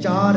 4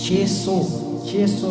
600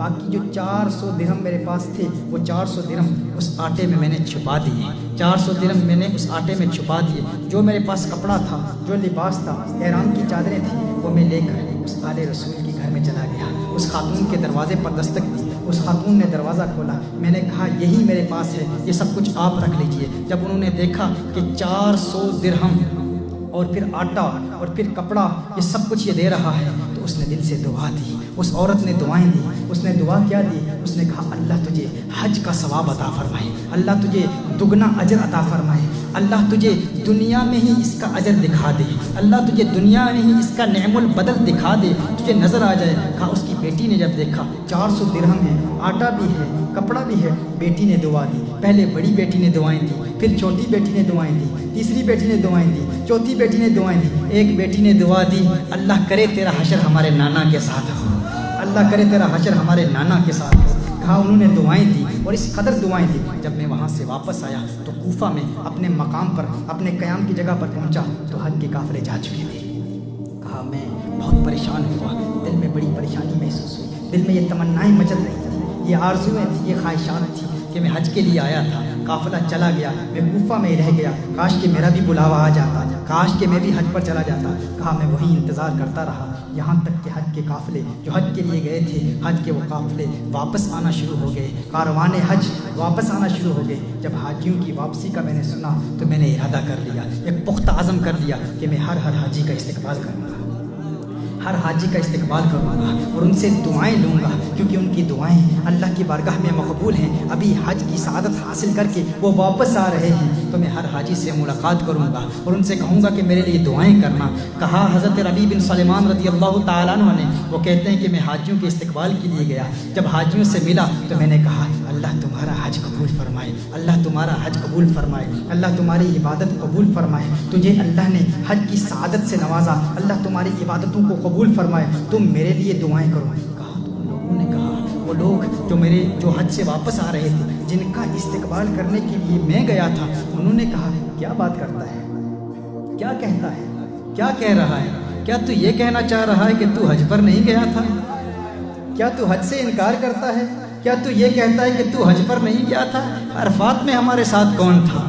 باقی جو 400 درہم میرے پاس تھے وہ 400 درہم اس آٹے میں نے چھپا دیے، 400 درہم میں نے اس آٹے میں چھپا دیے۔ جو میرے پاس کپڑا تھا، جو لباس تھا، احرام کی چادریں تھیں، وہ میں لے کر اس آل رسول کے گھر میں چلا گیا۔ اس خاتون کے دروازے پر دستک دی، اس خاتون نے دروازہ کھولا، میں نے کہا یہی میرے پاس ہے، یہ سب کچھ آپ رکھ لیجئے۔ جب انہوں نے دیکھا کہ 400 درہم اور پھر آٹا اور پھر کپڑا یہ سب کچھ یہ دے رہا ہے تو اس نے دل سے دعا دی۔ اس عورت نے دعائیں دی، اس نے دعا کیا دی، اس نے کہا اللہ تجھے حج کا ثواب عطا فرمائے، اللہ تجھے دگنا اجر عطا فرمائے، اللہ تجھے دنیا میں ہی اس کا اجر دکھا دے، اللہ تجھے دنیا میں ہی اس کا نعم البدل دکھا دے، تجھے نظر آ جائے۔ کہا اس کی بیٹی نے جب دیکھا 400 درہم ہے، آٹا بھی ہے، کپڑا بھی ہے، بیٹی نے دعا دی۔ پہلے بڑی بیٹی نے دعائیں دی، پھر چھوٹی بیٹی نے دعائیں دی، تیسری بیٹی نے دعائیں دی، چوتھی بیٹی نے دعائیں دی، ایک بیٹی نے دعا دی اللہ کرے تیرا حشر ہمارے نانا کے ساتھ ہو، اللہ کرے تیرا حشر ہمارے نانا کے ساتھ ہو۔ کہا انہوں نے دعائیں دی اور اس قدر دعائیں دی۔ جب میں وہاں سے واپس آیا تو کوفہ میں اپنے مقام پر، اپنے قیام کی جگہ پر پہنچا تو حج کے قافلے جا چکے تھے۔ کہا میں بہت پریشان ہوا، دل میں بڑی پریشانی محسوس ہوئی، دل میں یہ تمنائیں مچل رہی تھیں، یہ آرزویں تھیں، یہ خواہشات تھیں کہ میں حج کے لیے آیا تھا، قافلہ چلا گیا، میں کوفہ میں ہی رہ گیا، کاش کہ میرا بھی بلاوا آ جاتا، کاش کہ میں بھی حج پر چلا جاتا۔ کہا میں وہی انتظار کرتا رہا یہاں تک کہ حج کے قافلے جو حج کے لیے گئے تھے، حج کے وہ قافلے واپس آنا شروع ہو گئے، کاروان حج واپس آنا شروع ہو گئے۔ جب حاجیوں کی واپسی کا میں نے سنا تو میں نے ارادہ کر لیا، ایک پختہ عزم کر لیا کہ میں ہر حاجی کا استقبال کروں گا، ہر حاجی کا استقبال کروں گا اور ان سے دعائیں لوں گا، کیونکہ ان کی دعائیں اللہ کی بارگاہ میں مقبول ہیں۔ ابھی حج کی سعادت حاصل کر کے وہ واپس آ رہے ہیں تو میں ہر حاجی سے ملاقات کروں گا اور ان سے کہوں گا کہ میرے لیے دعائیں کرنا۔ کہا حضرت ربیع بن سلیمان رضی اللہ تعالیٰ عنہ نے، وہ کہتے ہیں کہ میں حاجیوں کے استقبال کے لیے گیا، جب حاجیوں سے ملا تو میں نے کہا اللہ تمہارا حج قبول فرمائے، اللہ تمہارا حج قبول فرمائے، اللہ تمہاری عبادت قبول فرمائے، تجھے اللہ نے حج کی سعادت سے نوازا، اللہ تمہاری عبادتوں کو قبول فرمائے، تم میرے لیے دعائیں کرو۔ کہا تو ان لوگوں نے کہا، وہ لوگ جو حج سے واپس آ رہے تھے، جن کا استقبال کرنے کے لیے میں گیا تھا، انہوں نے کہا کیا بات کرتا ہے، کیا کہتا ہے، کیا کہہ رہا ہے، کیا تو یہ کہنا چاہ رہا ہے کہ تو حج پر نہیں گیا تھا، کیا تو حج سے انکار کرتا ہے، کیا تو یہ کہتا ہے کہ تو حج پر نہیں گیا تھا؟ عرفات میں ہمارے ساتھ کون تھا،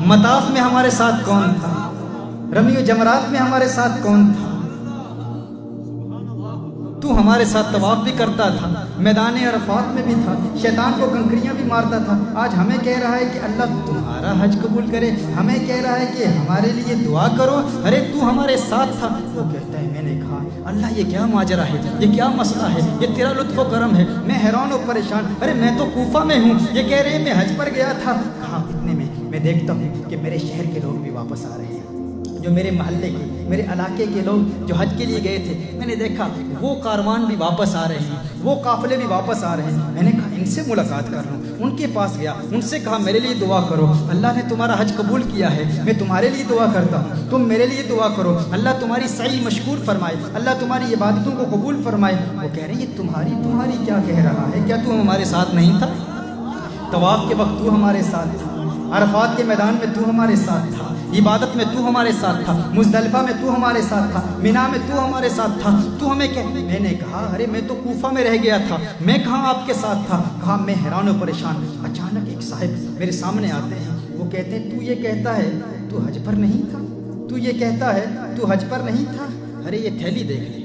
مطاف میں ہمارے ساتھ کون تھا، رمی و جمرات میں ہمارے ساتھ کون تھا، تو ہمارے ساتھ طواف بھی کرتا تھا، میدان عرفات میں بھی تھا، شیطان کو کنکریاں بھی مارتا تھا، آج ہمیں کہہ رہا ہے کہ اللہ تمہارا حج قبول کرے، ہمیں کہہ رہا ہے کہ ہمارے لیے دعا کرو، ارے تو ہمارے ساتھ تھا۔ وہ کہتا ہے میں نے کہا اللہ یہ کیا ماجرا ہے، یہ کیا مسئلہ ہے، یہ تیرا لطف و کرم ہے، میں حیران و پریشان، ارے میں تو کوفہ میں ہوں، یہ کہہ رہے ہیں میں حج پر گیا تھا۔ کہا اتنے میں دیکھتا ہوں کہ میرے شہر کے لوگ بھی واپس آ رہے ہیں، جو میرے محلے کے، میرے علاقے کے لوگ جو حج کے لیے گئے تھے، میں نے دیکھا وہ کاروان بھی واپس آ رہے ہیں، وہ قافلے بھی واپس آ رہے ہیں۔ میں نے کہا ان سے ملاقات کر لوں، ان کے پاس گیا، ان سے کہا میرے لیے دعا کرو، اللہ نے تمہارا حج قبول کیا ہے، میں تمہارے لیے دعا کرتا ہوں، تم میرے لیے دعا کرو، اللہ تمہاری سعی مشکور فرمائے، اللہ تمہاری عبادتوں کو قبول فرمائے۔ وہ کہہ رہے ہیں یہ تمہاری کیا کہہ رہا ہے، کیا تو ہمارے ساتھ نہیں تھا؟ طواف کے وقت تو ہمارے ساتھ تھا، عرفات کے میدان میں تو ہمارے ساتھ تھا، عبادت میں تو ہمارے ساتھ تھا، مزدلفہ میں تو ہمارے ساتھ تھا، مینا میں تو ہمارے ساتھ تھا، تو ہمیں کہہ۔ میں نے کہا ارے میں تو کوفہ میں رہ گیا تھا، میں کہاں آپ کے ساتھ تھا؟ کہا میں حیران و پریشان۔ اچانک ایک صاحب میرے سامنے آتے ہیں، وہ کہتے ہیں تو یہ کہتا ہے تو حج پر نہیں تھا، تو یہ کہتا ہے تو حج پر نہیں تھا؟ ارے یہ تھیلی دیکھ لے،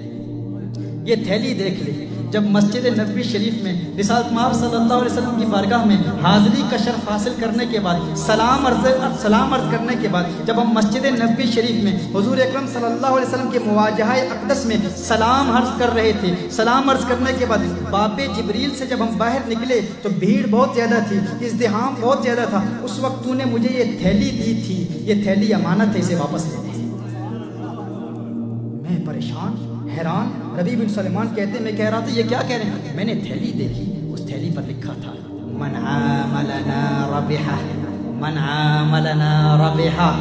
یہ تھیلی دیکھ لے۔ جب مسجد نبوی شریف میں رسالت مآب صلی اللہ علیہ وسلم کی بارگاہ میں حاضری کا شرف حاصل کرنے کے بعد، سلام عرض کرنے کے بعد، جب ہم مسجد نبوی شریف میں حضور اکرم صلی اللہ علیہ وسلم کے مواجہہ اقدس میں سلام عرض کر رہے تھے، سلام عرض کرنے کے بعد باب جبریل سے جب ہم باہر نکلے تو بھیڑ بہت زیادہ تھی، ازدحام بہت زیادہ تھا، اس وقت تو نے مجھے یہ تھیلی دی تھی، یہ تھیلی امانت ہے، اسے واپس لے لے۔ میں پریشان حیران۔ ربیع بن سلیمان کہتے ہیں میں کہہ رہا تھا یہ کیا کہہ رہے ہیں؟ میں نے تھیلی دیکھی، اس تھیلی پر لکھا تھا من عاملنا ربحا، من عاملنا ربحا،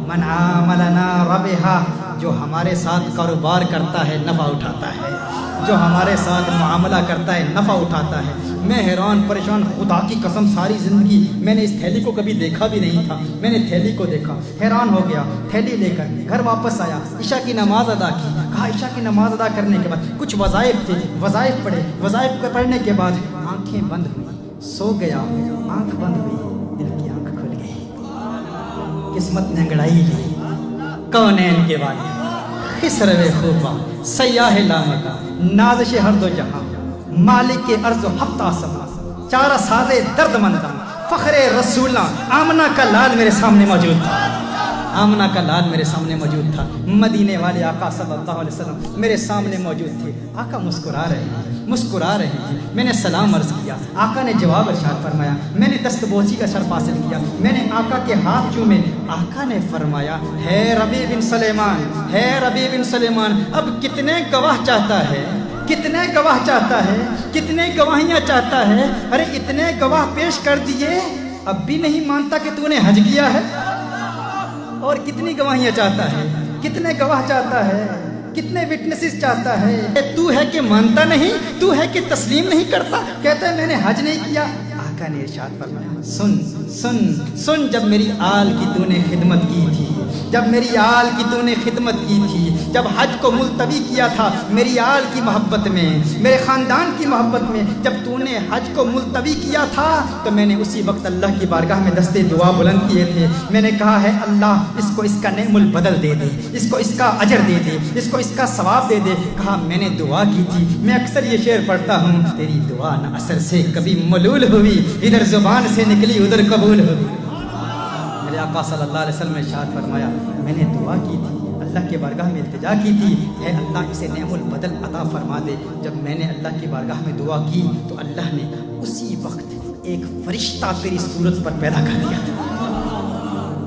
من عاملنا ربحا، جو ہمارے ساتھ کاروبار کرتا ہے نفع اٹھاتا ہے، جو ہمارے ساتھ معاملہ کرتا ہے نفع اٹھاتا ہے۔ میں حیران پریشان، خدا کی قسم ساری زندگی میں نے اس تھیلی کو کبھی دیکھا بھی نہیں تھا، میں نے تھیلی کو دیکھا، حیران ہو گیا، تھیلی لے کر گھر واپس آیا، عشاء کی نماز ادا کی، کہا عشاء کی نماز ادا کرنے کے بعد کچھ وظائف تھے، وظائف پڑھے، وظائف کو پڑھنے کے بعد آنکھیں بند ہوئی، سو گیا، آنکھ بند ہوئی، دل کی آنکھ کھل گئی، قسمت نے انگڑائی لی، کونین کے والے خسرو خوبا سیاہ لامکا نازش ہر دو جہاں مالک کے ارض و ہفتہ سما چارہ سازے درد مندہ فخر رسولہ آمنہ کا لال میرے سامنے موجود تھا، آمنہ کا لال میرے سامنے موجود تھا، مدینے والے آقا صلی اللہ علیہ وسلم میرے سامنے موجود تھے، آقا مسکرا رہے ہیں، مسکرا رہے ہیں، میں نے سلام عرض کیا، آقا نے جواب ارشاد فرمایا، میں نے دستبوسی کا شرف حاصل کیا، میں نے آقا کے ہاتھ چومے، آقا نے فرمایا ہے ربیع بن سلیمان، ہے ربیع بن سلیمان، اب کتنے گواہ چاہتا ہے، کتنے گواہ چاہتا ہے، کتنے گواہیاں چاہتا ہے، ارے اتنے گواہ پیش کر دیے اب بھی نہیں مانتا کہ تو نے حج کیا ہے، اور کتنی گواہیاں چاہتا ہے، کتنے گواہ چاہتا ہے، کتنے وٹنسز چاہتا ہے، تو ہے کہ مانتا نہیں، تو ہے کہ تسلیم نہیں کرتا، کہتا ہے میں نے حج نہیں کیا، آقا نے ارشاد فرمایا سن سن سن، جب میری آل کی تو نے خدمت کی تھی، جب میری آل کی تو نے خدمت کی تھی، جب حج کو ملتوی کیا تھا میری آل کی محبت میں، میرے خاندان کی محبت میں، جب تو نے حج کو ملتوی کیا تھا تو میں نے اسی وقت اللہ کی بارگاہ میں دستے دعا بلند کیے تھے، میں نے کہا ہے اللہ اس کو اس کا نعم البدل دے دے، اس کو اس کا اجر دے دے، اس کو اس کا ثواب دے دے، کہا میں نے دعا کی تھی، میں اکثر یہ شعر پڑھتا ہوں، تیری دعا نہ اثر سے کبھی ملول ہوئی، ادھر زبان سے نکلی ادھر قبول ہوئی، میرے آقا صلی اللہ علیہ وسلم نے ارشاد فرمایا میں نے دعا کی تھی، اللہ کے بارگاہ میں التجا کی تھی، اے اللہ اسے نعم البدل عطا فرما دے، جب میں نے اللہ کی بارگاہ میں دعا کی تو اللہ نے اسی وقت ایک فرشتہ تیری صورت پر پیدا کر دیا تھا،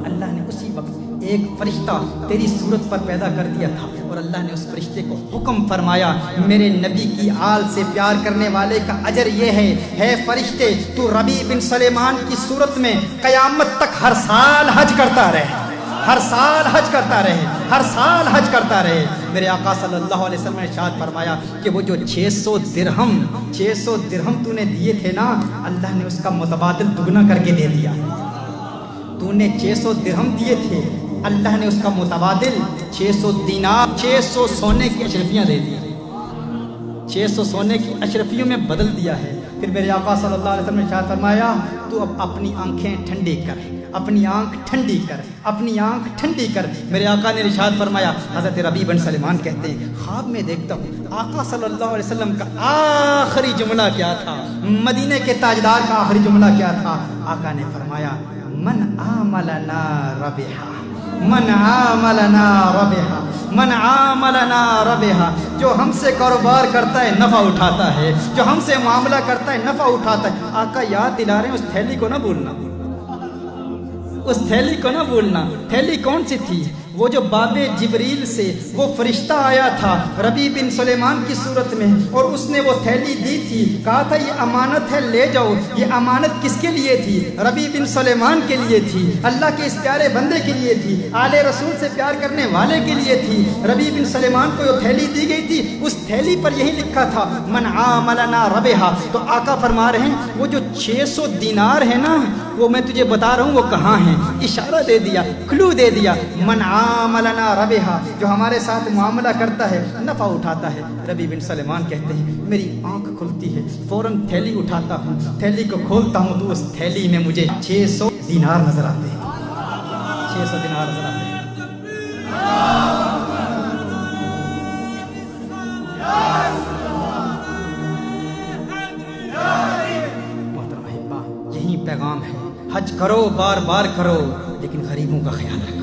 اللہ نے اسی وقت ایک فرشتہ تیری صورت پر پیدا کر دیا تھا، اور اللہ نے اس فرشتے کو حکم فرمایا میرے نبی کی آل سے پیار کرنے والے کا اجر یہ ہے فرشتے تو ربیع بن سلیمان کی صورت میں قیامت تک ہر سال حج کرتا رہے، ہر سال حج کرتا رہے، ہر سال حج کرتا رہے، میرے آقا صلی اللہ علیہ وسلم نے ارشاد فرمایا کہ وہ جو 600 درہم تو نے دیے تھے نا، اللہ نے اس کا متبادل دگنا کر کے دے دیا، تو نے 600 درہم دیے تھے، اللہ نے اس کا متبادل 600 دینار، 600 سونے کی اشرفیاں دے دی، 600 سونے کی اشرفیوں میں بدل دیا ہے، پھر میرے آقا صلی اللہ علیہ وسلم نے ارشاد فرمایا تو اب اپنی آنکھیں ٹھنڈی کر، اپنی آنکھ ٹھنڈی کر، اپنی آنکھ ٹھنڈی کر، میرے آقا نے ارشاد فرمایا، حضرت ربیع بن سلیمان کہتے ہیں خواب میں دیکھتا ہوں آقا صلی اللہ علیہ وسلم کا آخری جملہ کیا تھا، مدینے کے تاجدار کا آخری جملہ کیا تھا، آقا نے فرمایا من عاملنا ربحا، من عاملنا ربحا، من عاملنا ربحا، جو ہم سے کاروبار کرتا ہے نفع اٹھاتا ہے، جو ہم سے معاملہ کرتا ہے نفع اٹھاتا ہے، آقا یاد دلا رہے ہیں اس تھیلی کو نہ بھولنا، اس تھیلی کو نہ بھولنا، تھیلی کون سی تھی؟ وہ جو باب جبریل سے وہ فرشتہ آیا تھا ربیع بن سلیمان کی صورت میں، اور اس نے وہ تھیلی دی تھی، کہا تھا یہ امانت ہے لے جاؤ، یہ امانت کس کے لیے تھی؟ ربیع بن سلیمان کے لیے تھی، اللہ کے اس پیارے بندے کے لیے تھی، آل رسول سے پیار کرنے والے کے لیے تھی، ربیع بن سلیمان کو وہ تھیلی دی گئی تھی، اس تھیلی پر یہی لکھا تھا من عاملنا ربحا، تو آقا فرما رہے ہیں وہ جو 600 دینار ہے نا، وہ میں تجھے بتا رہا ہوں وہ کہاں ہیں، اشارہ دے دیا، کلو دے دیا، من عاملنا ربحا، جو ہمارے ساتھ معاملہ کرتا ہے نفع اٹھاتا ہے، ربیع بن سلیمان کہتے ہیں میری آنکھ کھلتی ہے، فوراً تھیلی اٹھاتا ہوں، تھیلی کو کھولتا ہوں تو اس تھیلی میں مجھے 600 دینار نظر آتے ہیں، 600 دینار نظر آتے ہیں، محترم احبہ یہی پیغام ہے، حج کرو بار بار کرو لیکن غریبوں کا خیال رکھو،